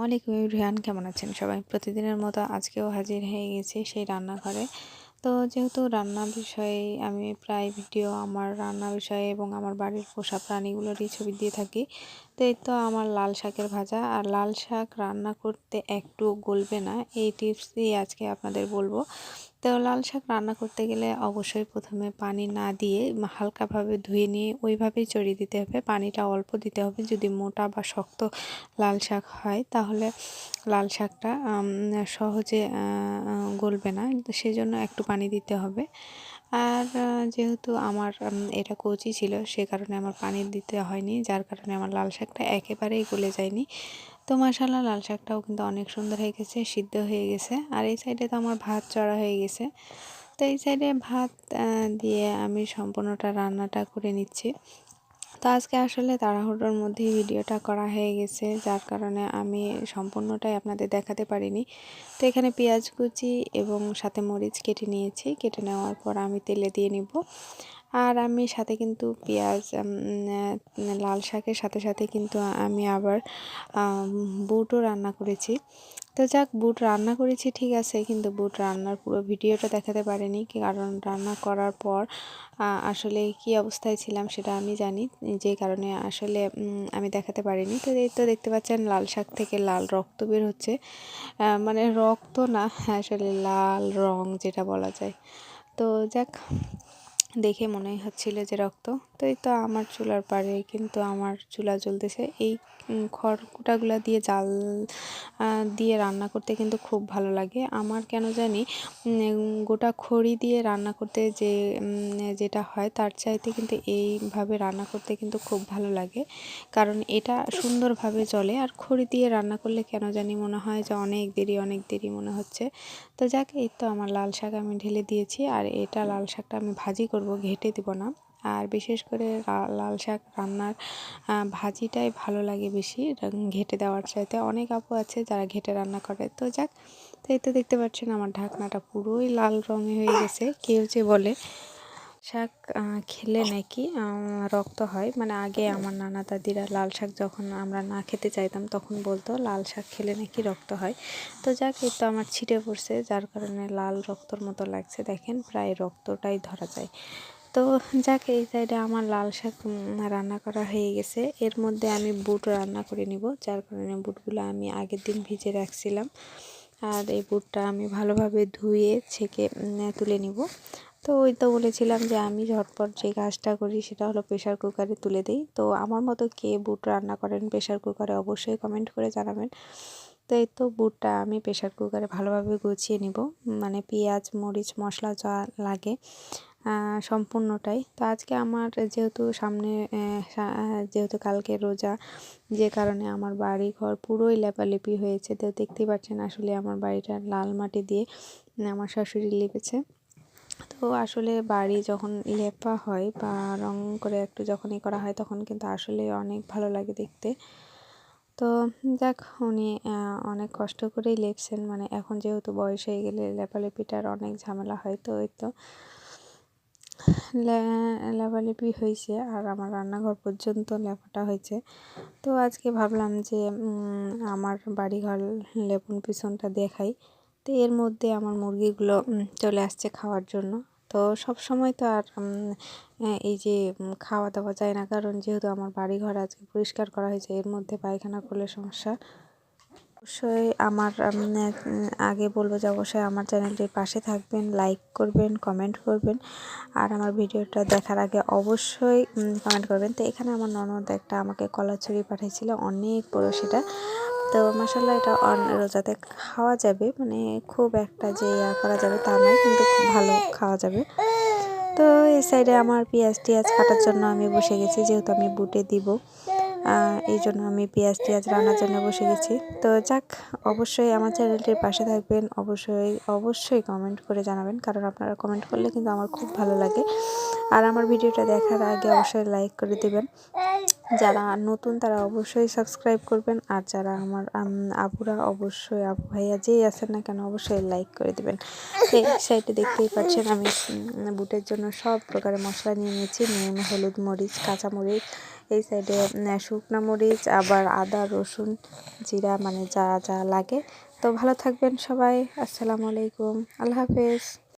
আলাইকুম এভরিওয়ান, কেমন আছেন সবাই? প্রতিদিনের মতো আজকেও হাজির হয়ে গেছি সেই রান্নাঘরে। তো যেহেতু রান্না বিষয়ে আমি প্রায় ভিডিও আমার রান্না বিষয়ে এবং আমার বাড়ির পোষা প্রাণীগুলোরই ছবি দিয়ে থাকি। তো এই তো আমার লাল শাকের ভাজা, আর লাল শাক রান্না করতে একটু গলবে না, এই টিপসই আজকে আপনাদের বলবো। তো লাল শাক রান্না করতে গেলে অবশ্যই প্রথমে পানি না দিয়ে হালকাভাবে ধুয়ে নিয়ে ওইভাবেই চড়িয়ে দিতে হবে। পানিটা অল্প দিতে হবে। যদি মোটা বা শক্ত লাল শাক হয় তাহলে লাল শাকটা সহজে গলবে না, তো সেজন্য একটু পানি দিতে হবে। আর যেহেতু আমার এটা কচি ছিল, সে কারণে আমার পানি দিতে হয়নি, যার কারণে আমার লাল শাকটা একেবারেই গলে যায়নি। তো মাশাআল্লাহ লাল শাকটাও কিন্তু অনেক সুন্দর হয়ে গেছে, সিদ্ধ হয়ে গেছে। আর এই সাইডে তো আমার ভাত চড়া হয়ে গেছে। তো এই সাইডে ভাত দিয়ে আমি সম্পূর্ণটা রান্নাটা করে নিচ্ছি। তো আজকে আসলে তাড়াহুড়োর মধ্যেই ভিডিওটা করা হয়ে গেছে, যার কারণে আমি সম্পূর্ণটাই আপনাদের দেখাতে পারিনি। তো এখানে পেঁয়াজ কুচি এবং সাথে মরিচ কেটে নিয়েছি। কেটে নেওয়ার পর আমি তেলে দিয়ে নিব। আর আমি সাথে কিন্তু পেঁয়াজ লাল শাকের সাথে সাথে কিন্তু আমি আবার বুটও রান্না করেছি। তো যাক, বুট রান্না করেছি ঠিক আছে, কিন্তু বুট রান্নার পুরো ভিডিওটা দেখাতে পারিনি, কারণ রান্না করার পর আসলে কি অবস্থায় ছিলাম সেটা আমি জানি, যে কারণে আসলে আমি দেখাতে পারিনি। তো এই তো দেখতে পাচ্ছেন লাল শাক থেকে লাল রক্ত বের হচ্ছে, মানে রক্ত না, আসলে লাল রং যেটা বলা যায়। তো যাক, দেখে মনে হচ্ছিল যে রক্ত। তো এই তো আমার চুলার পাড়ে কিন্তু আমার চুলা জ্বলতেছে। এই খড়কুটাগুলো দিয়ে জাল দিয়ে রান্না করতে কিন্তু খুব ভালো লাগে আমার, কেন জানি গোটা খড়ি দিয়ে রান্না করতে যেটা হয় তার চাইতে কিন্তু এইভাবে রান্না করতে কিন্তু খুব ভালো লাগে, কারণ এটা সুন্দরভাবে জ্বলে। আর খড়ি দিয়ে রান্না করলে কেন জানি মনে হয় যে অনেক দেরি মনে হচ্ছে। তো যাক, এই তো আমার লাল শাক আমি ঢেলে দিয়েছি, আর এটা লাল শাকটা আমি ভাজি করব, ঘেটে দিব না। আর বিশেষ করে লাল শাক রান্নার ভাজিটাই ভালো লাগে বেশি, ঘেটে দেওয়ার চাইতে। অনেক আপু আছে যারা ঘেটে রান্না করে। তো যাক, তো এই তো দেখতে পাচ্ছেন আমার ঢাকনাটা পুরোই লাল রঙে হয়ে গেছে। কেউ যে বলে শাক খেলে নাকি রক্ত হয়, মানে আগে আমার নানা দাদিরা লাল শাক যখন আমরা না খেতে চাইতাম তখন বলতো লাল শাক খেলে নাকি রক্ত হয়। তো যাক, এই তো আমার ছিটে পড়ছে, যার কারণে লাল রক্তর মতো লাগছে, দেখেন প্রায় রক্তটাই ধরা যায়। তো যাক, এই সাইডে আমার লাল শাক রান্না করা হয়ে গেছে। এর মধ্যে আমি বুট রান্না করে নিব, যার কারণে বুটগুলো আমি আগের দিন ভিজে রাখছিলাম। আর এই বুটটা আমি ভালোভাবে ধুয়ে ছেঁকে তুলে নিব। তো ওই তো বলেছিলাম যে আমি ঝটপট যে কাজটা করি সেটা হলো প্রেশার কুকারে তুলে দিই। তো আমার মতো কে বুট রান্না করেন প্রেশার কুকারে অবশ্যই কমেন্ট করে জানাবেন। তো এই তো বুটটা আমি প্রেশার কুকারে ভালোভাবে গুছিয়ে নিব, মানে পেঁয়াজ মরিচ মশলা যা লাগে সম্পূর্ণটাই। তো আজকে আমার যেহেতু সামনে যেহেতু কালকে রোজা, যে কারণে আমার বাড়ি ঘর পুরোই লেপালেপি হয়েছে। তো দেখতেই পাচ্ছেন আসলে আমার বাড়িটা লাল মাটি দিয়ে আমার শাশুড়ি লিপেছে। তো আসলে বাড়ি যখন লেপা হয় বা রং করে একটু যখনই করা হয় তখন কিন্তু আসলে অনেক ভালো লাগে দেখতে। তো যাক, উনি অনেক কষ্ট করেই লেপছেন, মানে এখন যেহেতু বয়স হয়ে গেলে লেপালেপিটার অনেক ঝামেলা হয়। তো এই তো লেপালেপি হয়েছে, আর আমার রান্নাঘর পর্যন্ত লেপাটা হয়েছে। তো আজকে ভাবলাম যে আমার বাড়িঘর লেপন পিছনটা দেখাই। তো এর মধ্যে আমার মুরগিগুলো চলে আসছে খাওয়ার জন্য। তো সব সময় তো আর এই যে খাওয়া দাওয়া যায় না, কারণ যেহেতু আমার বাড়িঘর আজকে পরিষ্কার করা হয়েছে, এর মধ্যে পায়খানা করলে সমস্যা। অবশ্যই আমার আগে বলবো যে অবশ্যই আমার চ্যানেলটির পাশে থাকবেন, লাইক করবেন, কমেন্ট করবেন, আর আমার ভিডিওটা দেখার আগে অবশ্যই কমেন্ট করবেন। তো এখানে আমার ননদ একটা আমাকে কলার ছড়ি পাঠিয়েছিল, অনেক বড় সেটা। তো মাসাল্লাহ এটা রোজাতে খাওয়া যাবে, মানে খুব একটা যে করা যাবে তা নয়, কিন্তু খুব ভালো খাওয়া যাবে। তো এই সাইডে আমার পেঁয়াজ টিয়াজ কাটার জন্য আমি বসে গেছি, যেহেতু আমি বুটে দিব, এই জন্য আমি পেঁয়াজ টিয়াজ রান্নার জন্য বসে গেছি। তো যাক, অবশ্যই আমার চ্যানেলটির পাশে থাকবেন, অবশ্যই কমেন্ট করে জানাবেন, কারণ আপনারা কমেন্ট করলে কিন্তু আমার খুব ভালো লাগে। আর আমার ভিডিওটা দেখার আগে অবশ্যই লাইক করে দিবেন। যারা নতুন তারা অবশ্যই সাবস্ক্রাইব করবেন, আর যারা আমার আপুরা অবশ্যই আপু ভাইয়া যেই আছেন না কেন অবশ্যই লাইক করে দেবেন। এই সাইডে দেখতেই পাচ্ছেন আমি বুটের জন্য সব প্রকারের মশলা নিয়ে নিয়েছি, নুন, হলুদ, মরিচ, কাঁচামরিচ, এই সাইডে শুকনো মরিচ, আবার আদা, রসুন, জিরা, মানে যা যা লাগে। তো ভালো থাকবেন সবাই, আসসালামু আলাইকুম, আল্লাহ হাফেজ।